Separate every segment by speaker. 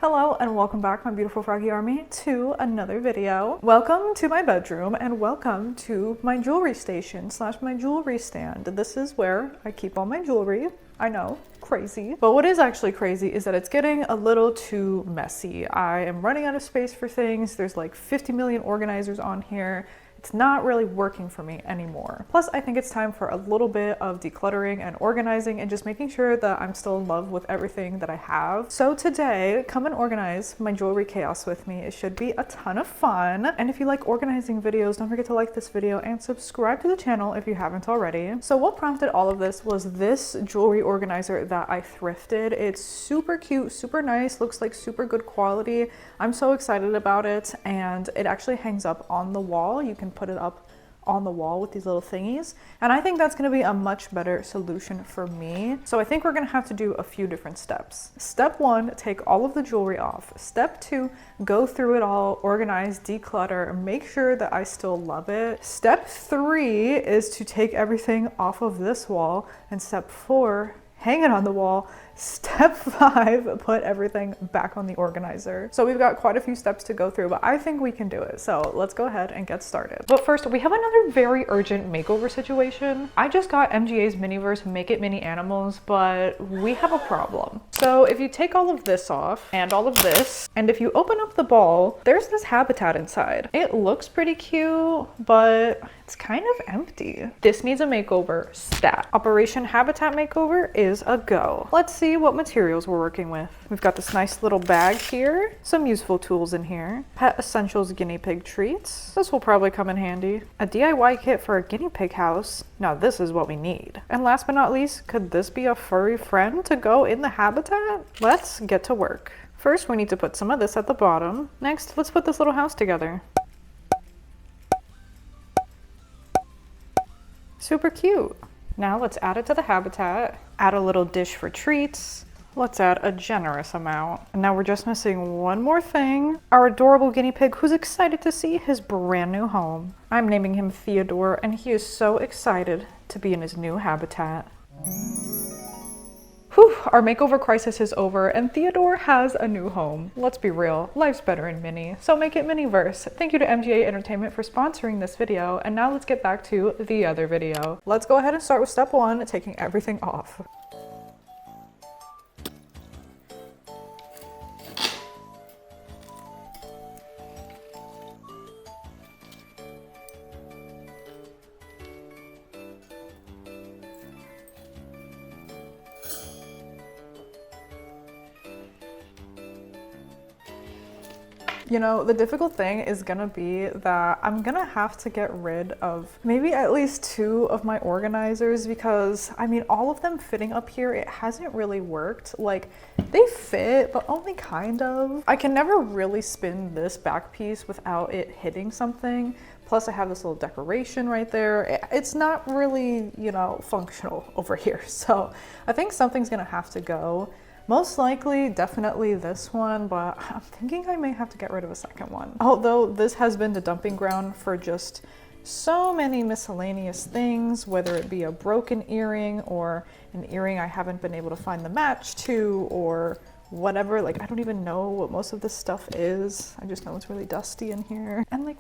Speaker 1: Hello and welcome back, my beautiful froggy army, to another video. Welcome to my bedroom and welcome to my jewelry station / my jewelry stand. This is where I keep all my jewelry. I know, crazy. But what is actually crazy is that it's getting a little too messy. I am running out of space for things. There's like 50 million organizers on here. It's not really working for me anymore. Plus, I think it's time for a little bit of decluttering and organizing and just making sure that I'm still in love with everything that I have. So today, come and organize my jewelry chaos with me. It should be a ton of fun. And if you like organizing videos, don't forget to like this video and subscribe to the channel if you haven't already. So what prompted all of this was this jewelry organizer that I thrifted. It's super cute, super nice, looks like super good quality. I'm so excited about it, and it actually hangs up on the wall. You can put it up on the wall with these little thingies, and I think that's going to be a much better solution for me. So I think we're going to have to do a few different steps. Step 1, take all of the jewelry off. Step 2, go through it all, organize, declutter, make sure that I still love it. Step 3 is to take everything off of this wall, and step 4, hang it on the wall. Step 5, put everything back on the organizer. So we've got quite a few steps to go through, but I think we can do it. So let's go ahead and get started. But first, we have another very urgent makeover situation. I just got MGA's Miniverse Make It Mini Animals, but we have a problem. So if you take all of this off and all of this, and if you open up the ball, there's this habitat inside. It looks pretty cute, but it's kind of empty. This needs a makeover stat. Operation Habitat Makeover is a go. Let's see what materials we're working with. We've got this nice little bag here, some useful tools in here, Pet Essentials guinea pig treats. This will probably come in handy. A DIY kit for a guinea pig house. Now this is what we need. And last but not least, could this be a furry friend to go in the habitat? Let's get to work. First, we need to put some of this at the bottom. Next, let's put this little house together. Super cute. Now let's add it to the habitat. Add a little dish for treats. Let's add a generous amount. And now we're just missing one more thing. Our adorable guinea pig who's excited to see his brand new home. I'm naming him Theodore, and he is so excited to be in his new habitat. Whew, our makeover crisis is over and Theodore has a new home. Let's be real, life's better in Mini, so make it Miniverse. Thank you to MGA Entertainment for sponsoring this video, and now let's get back to the other video. Let's go ahead and start with step 1, taking everything off. You know, the difficult thing is gonna be that I'm gonna have to get rid of maybe at least 2 of my organizers, because I mean, all of them fitting up here, it hasn't really worked. Like, they fit, but only kind of. I can never really spin this back piece without it hitting something. Plus I have this little decoration right there. It's not really, you know, functional over here. So I think something's gonna have to go. Most likely, definitely this one, but I'm thinking I may have to get rid of a second one. Although this has been the dumping ground for just so many miscellaneous things, whether it be a broken earring or an earring I haven't been able to find the match to, or whatever. Like, I don't even know what most of this stuff is. I just know it's really dusty in here. And like,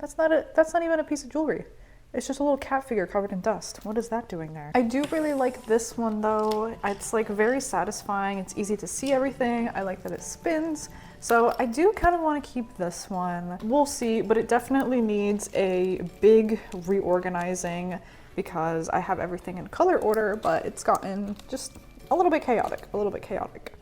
Speaker 1: that's not even a piece of jewelry. It's just a little cat figure covered in dust. What is that doing there? I do really like this one though. It's like very satisfying. It's easy to see everything. I like that it spins. So I do kind of want to keep this one. We'll see, but it definitely needs a big reorganizing because I have everything in color order, but it's gotten just a little bit chaotic.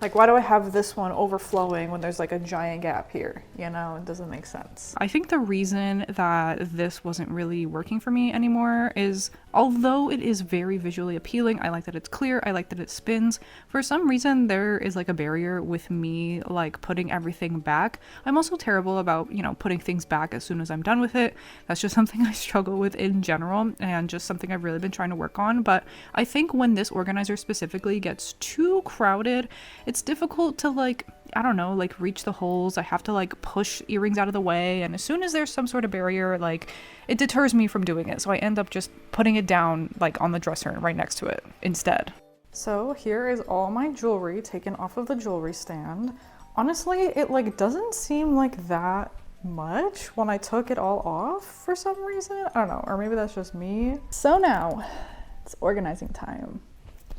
Speaker 1: Like, why do I have this one overflowing when there's like a giant gap here? You know, it doesn't make sense.
Speaker 2: I think the reason that this wasn't really working for me anymore is, although it is very visually appealing, I like that it's clear, I like that it spins, for some reason there is like a barrier with me like putting everything back. I'm also terrible about, you know, putting things back as soon as I'm done with it. That's just something I struggle with in general, and just something I've really been trying to work on. But I think when this organizer specifically gets too crowded, it's difficult to like, I don't know, like reach the holes. I have to like push earrings out of the way, and as soon as there's some sort of barrier, like it deters me from doing it. So I end up just putting it down like on the dresser right next to it instead.
Speaker 1: So here is all my jewelry taken off of the jewelry stand. Honestly, it like doesn't seem like that much when I took it all off for some reason. I don't know, or maybe that's just me. So now it's organizing time.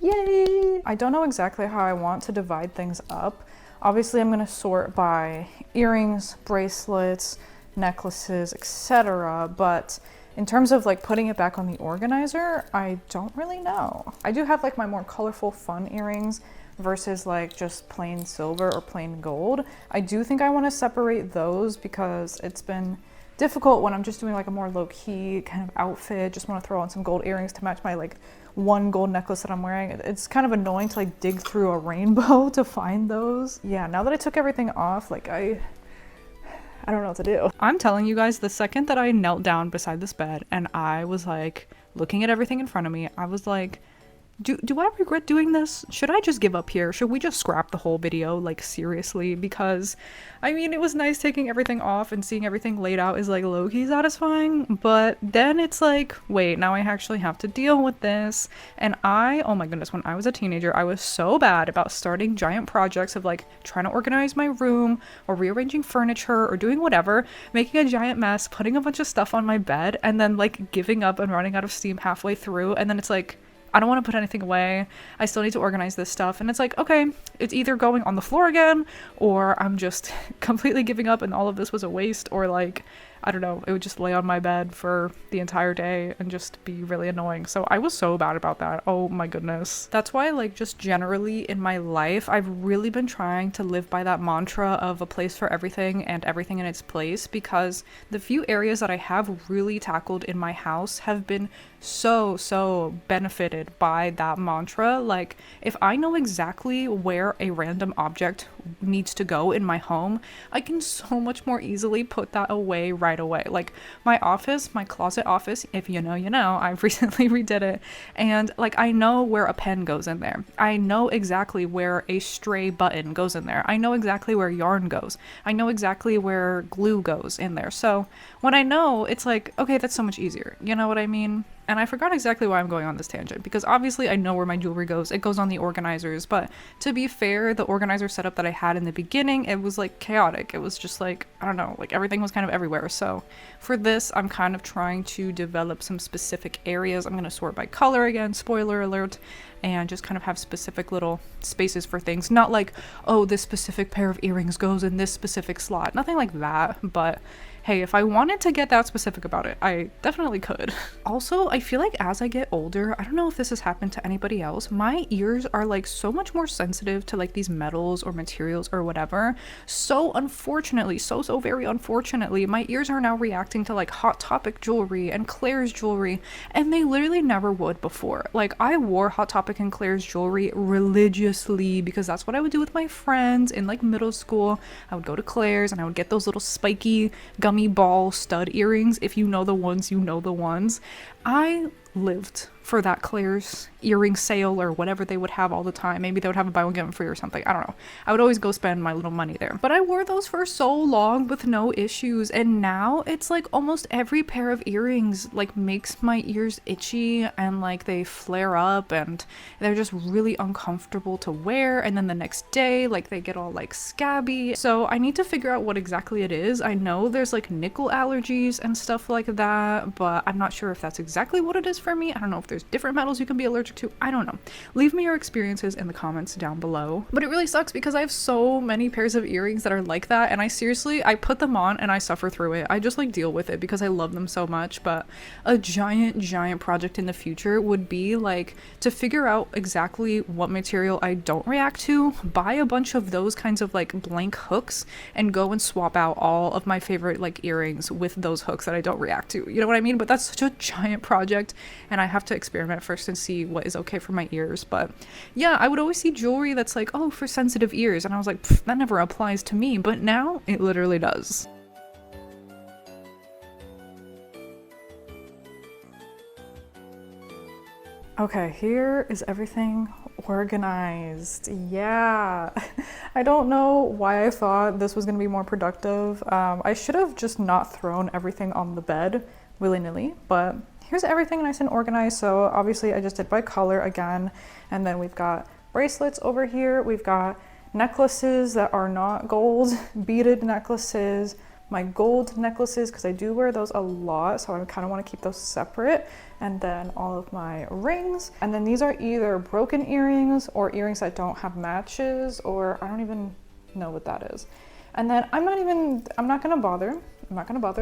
Speaker 1: Yay! I don't know exactly how I want to divide things up. Obviously, I'm gonna sort by earrings, bracelets, necklaces, etc. But in terms of like putting it back on the organizer, I don't really know. I do have like my more colorful, fun earrings versus like just plain silver or plain gold. I do think I want to separate those because it's been difficult when I'm just doing like a more low-key kind of outfit. Just want to throw on some gold earrings to match my like one gold necklace that I'm wearing. It's kind of annoying to like dig through a rainbow to find those. Yeah, now that I took everything off, like I don't know what to do.
Speaker 2: I'm telling you guys, the second that I knelt down beside this bed and I was like looking at everything in front of me, I was like, do I regret doing this? Should I just give up here? Should we just scrap the whole video? Like, seriously? Because, I mean, it was nice taking everything off and seeing everything laid out is like low-key satisfying, but then it's like, wait, now I actually have to deal with this. And oh my goodness, when I was a teenager, I was so bad about starting giant projects of like trying to organize my room or rearranging furniture or doing whatever, making a giant mess, putting a bunch of stuff on my bed, and then like giving up and running out of steam halfway through. And then it's like, I don't want to put anything away. I still need to organize this stuff. And it's like, okay, it's either going on the floor again, or I'm just completely giving up and all of this was a waste, or like, I don't know, it would just lay on my bed for the entire day and just be really annoying. So I was so bad about that. Oh my goodness. That's why, like, just generally in my life, I've really been trying to live by that mantra of a place for everything and everything in its place, because the few areas that I have really tackled in my house have been so benefited by that mantra. Like, if I know exactly where a random object needs to go in my home, I can so much more easily put that away right away. Like my office, my closet office, if you know, you know, I've recently redid it, and like I know where a pen goes in there. I know exactly where a stray button goes in there. I know exactly where yarn goes. I know exactly where glue goes in there. So when I know, it's like, okay, that's so much easier. You know what I mean? And I forgot exactly why I'm going on this tangent, because obviously I know where my jewelry goes. It goes on the organizers, but to be fair, the organizer setup that I had in the beginning, it was like chaotic. It was just like, I don't know, like everything was kind of everywhere. So for this, I'm kind of trying to develop some specific areas. I'm going to sort by color again, spoiler alert, and just kind of have specific little spaces for things. Not like, oh, this specific pair of earrings goes in this specific slot. Nothing like that, but hey, if I wanted to get that specific about it, I definitely could. Also, I feel like as I get older, I don't know if this has happened to anybody else, my ears are like so much more sensitive to like these metals or materials or whatever. So unfortunately, so very unfortunately, my ears are now reacting to like Hot Topic jewelry and Claire's jewelry, and they literally never would before. Like I wore Hot Topic and Claire's jewelry religiously because that's what I would do with my friends in like middle school. I would go to Claire's and I would get those little spiky gummy ball stud earrings. If you know the ones, you know the ones. I lived for that Claire's earring sale or whatever they would have all the time. Maybe they would have a buy one get one free or something. I don't know. I would always go spend my little money there. But I wore those for so long with no issues, and now it's like almost every pair of earrings like makes my ears itchy and like they flare up and they're just really uncomfortable to wear, and then the next day like they get all like scabby. So I need to figure out what exactly it is. I know there's like nickel allergies and stuff like that, but I'm not sure if that's exactly what it is for me. I don't know if there's different metals you can be allergic to. I don't know. Leave me your experiences in the comments down below. But it really sucks because I have so many pairs of earrings that are like that, and I put them on and I suffer through it. I just like deal with it because I love them so much. But a giant project in the future would be like to figure out exactly what material I don't react to, buy a bunch of those kinds of like blank hooks, and go and swap out all of my favorite like earrings with those hooks that I don't react to. You know what I mean? But that's such a giant project, and I have to experiment first and see what is okay for my ears. But yeah, I would always see jewelry that's like, oh, for sensitive ears, and I was like, that never applies to me, but now it literally does.
Speaker 1: Okay, here is everything organized. Yeah, I don't know why I thought this was gonna be more productive. I should have just not thrown everything on the bed willy-nilly, but here's everything nice and organized. So obviously I just did by color again, and then we've got bracelets over here, we've got necklaces that are not gold, beaded necklaces, my gold necklaces, because I do wear those a lot, so I kind of want to keep those separate, and then all of my rings. And then these are either broken earrings or earrings that don't have matches, or I don't even know what that is. And then I'm not gonna bother.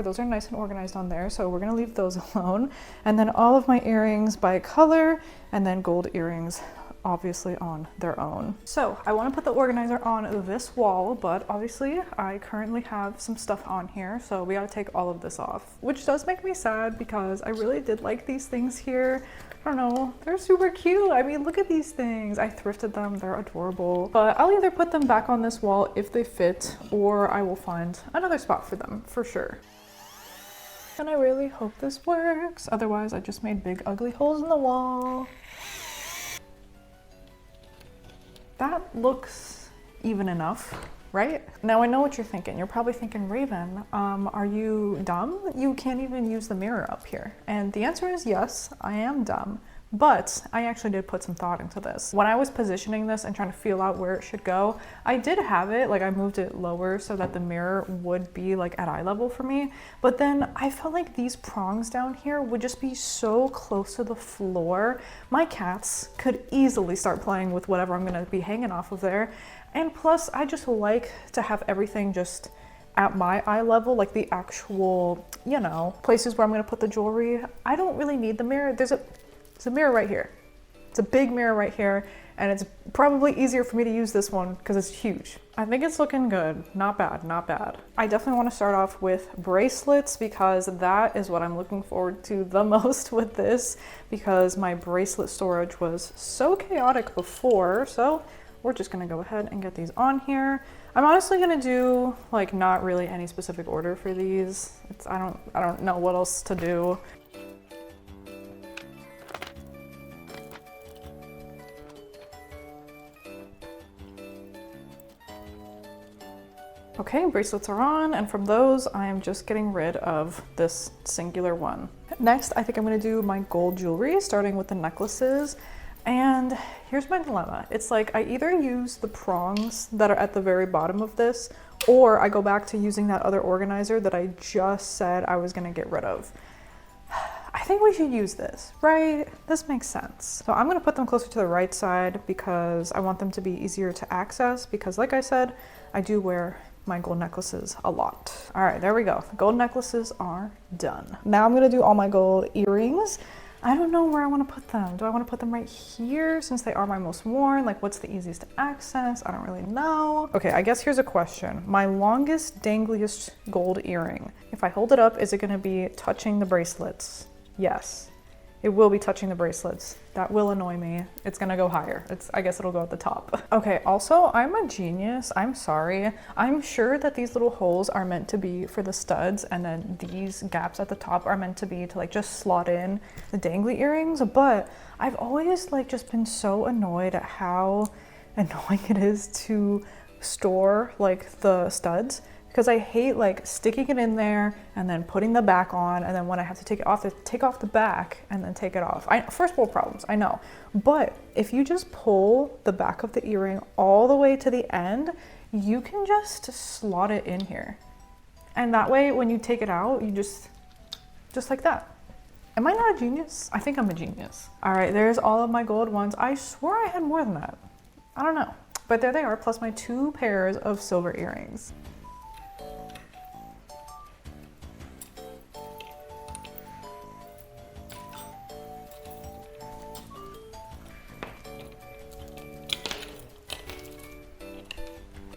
Speaker 1: Those are nice and organized on there, so we're gonna leave those alone. And then all of my earrings by color, and then gold earrings obviously on their own. So I want to put the organizer on this wall, but obviously I currently have some stuff on here, so we gotta take all of this off, which does make me sad because I really did like these things here. I don't know, they're super cute. I mean, look at these things. I thrifted them, they're adorable. But I'll either put them back on this wall if they fit, or I will find another spot for them for sure. And I really hope this works. Otherwise, I just made big ugly holes in the wall. That looks even enough, right? Now I know what you're thinking. You're probably thinking, Raven, are you dumb? You can't even use the mirror up here. And the answer is yes, I am dumb. But I actually did put some thought into this. When I was positioning this and trying to feel out where it should go, I did have it, like I moved it lower so that the mirror would be like at eye level for me. But then I felt like these prongs down here would just be so close to the floor. My cats could easily start playing with whatever I'm gonna be hanging off of there. And plus, I just like to have everything just at my eye level, like the actual, you know, places where I'm gonna put the jewelry. I don't really need the mirror. There's a mirror right here. It's a big mirror right here, and it's probably easier for me to use this one because it's huge. I think it's looking good. Not bad, not bad. I definitely want to start off with bracelets because that is what I'm looking forward to the most with this, because my bracelet storage was so chaotic before. So we're just gonna go ahead and get these on here. I'm honestly gonna do like not really any specific order for these. I don't know what else to do. Okay, bracelets are on, and from those, I am just getting rid of this singular one. Next, I think I'm gonna do my gold jewelry, starting with the necklaces. And here's my dilemma. It's like I either use the prongs that are at the very bottom of this, or I go back to using that other organizer that I just said I was gonna get rid of. I think we should use this, right? This makes sense. So I'm gonna put them closer to the right side because I want them to be easier to access, because like I said, I do wear my gold necklaces a lot. All right, there we go. The gold necklaces are done. Now I'm gonna do all my gold earrings. I don't know where I want to put them. Do I want to put them right here since they are my most worn? Like, what's the easiest to access? I don't really know. Okay, I guess here's a question. My longest, dangliest gold earring. If I hold it up, is it going to be touching the bracelets? Yes, it will be touching the bracelets. That will annoy me. It's gonna go higher. I guess it'll go at the top. Okay, also, I'm a genius. I'm sorry. I'm sure that these little holes are meant to be for the studs, and then these gaps at the top are meant to be to like just slot in the dangly earrings, but I've always like just been so annoyed at how annoying it is to store like the studs, because I hate like sticking it in there and then putting the back on, and then when I have to take it off, to take off the back and then take it off. First world problems, I know. But if you just pull the back of the earring all the way to the end, you can just slot it in here. And that way, when you take it out, you just like that. Am I not a genius? I think I'm a genius. All right, there's all of my gold ones. I swore I had more than that. I don't know. But there they are, plus my 2 pairs of silver earrings.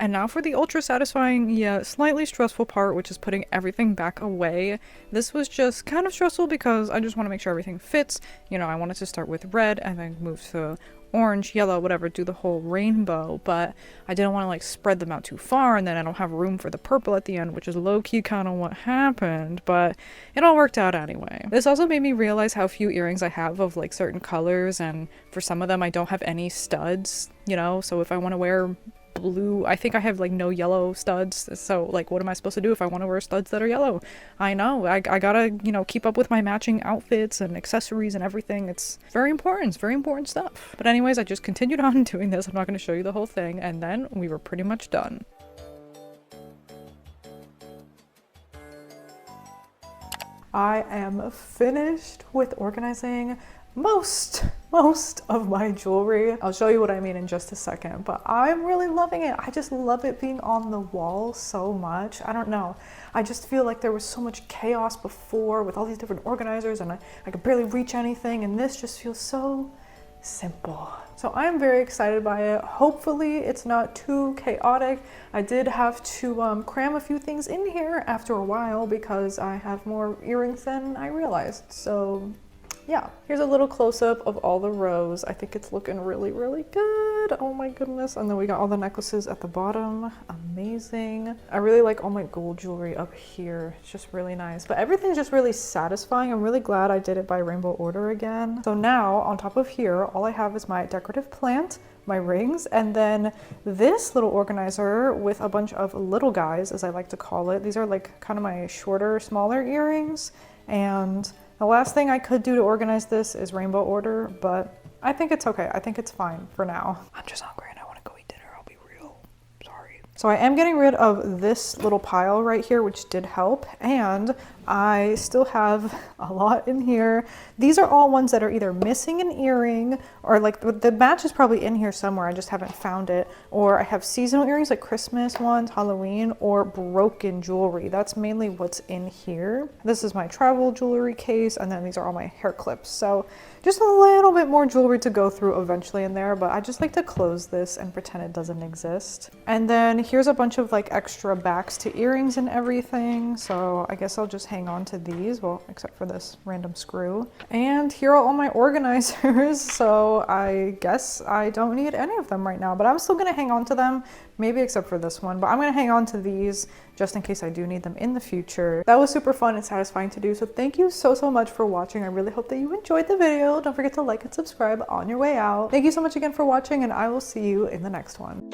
Speaker 1: And now for the ultra satisfying, yet slightly stressful part, which is putting everything back away. This was just kind of stressful because I just want to make sure everything fits. You know, I wanted to start with red and then move to orange, yellow, whatever, do the whole rainbow, but I didn't want to like spread them out too far, and then I don't have room for the purple at the end, which is low-key kind of what happened, but it all worked out anyway. This also made me realize how few earrings I have of like certain colors, and for some of them I don't have any studs, you know, so if I want to wear
Speaker 2: blue. I think I have like no yellow studs. So like, what am I supposed to do if I want to wear studs that are yellow? I know, I gotta, you know, keep up with my matching outfits and accessories and everything. It's very important. It's very important stuff. But anyways, I just continued on doing this. I'm not going to show you the whole thing. And then we were pretty much done.
Speaker 1: I am finished with organizing most of my jewelry. I'll show you what I mean in just a second, but I'm really loving it. I just love it being on the wall so much. I don't know. I just feel like there was so much chaos before with all these different organizers, and I could barely reach anything, and this just feels so simple. So I'm very excited by it. Hopefully it's not too chaotic. I did have to cram a few things in here after a while because I have more earrings than I realized. So yeah, here's a little close-up of all the rows. I think it's looking really, really good. Oh my goodness. And then we got all the necklaces at the bottom. Amazing. I really like all my gold jewelry up here. It's just really nice. But everything's just really satisfying. I'm really glad I did it by rainbow order again. So now on top of here, all I have is my decorative plant, my rings, and then this little organizer with a bunch of little guys, as I like to call it. These are like kind of my shorter, smaller earrings. And the last thing I could do to organize this is rainbow order, but I think it's okay. I think it's fine for now. I'm just hungry and I want to go eat dinner. I'll be real. Sorry. So I am getting rid of this little pile right here, which did help. And I still have a lot in here. These are all ones that are either missing an earring or like the match is probably in here somewhere. I just haven't found it. Or I have seasonal earrings like Christmas ones, Halloween, or broken jewelry. That's mainly what's in here. This is my travel jewelry case, and then these are all my hair clips. So just a little bit more jewelry to go through eventually in there, but I just like to close this and pretend it doesn't exist. And then here's a bunch of like extra backs to earrings and everything. So I guess I'll just hang on to these, well, except for this random screw. And here are all my organizers. So I guess I don't need any of them right now, but I'm still gonna hang on to them, maybe except for this one, but I'm gonna hang on to these just in case I do need them in the future. That was super fun and satisfying to do. So thank you so much for watching. I really hope that you enjoyed the video. Don't forget to like and subscribe on your way out. Thank you so much again for watching, and I will see you in the next one.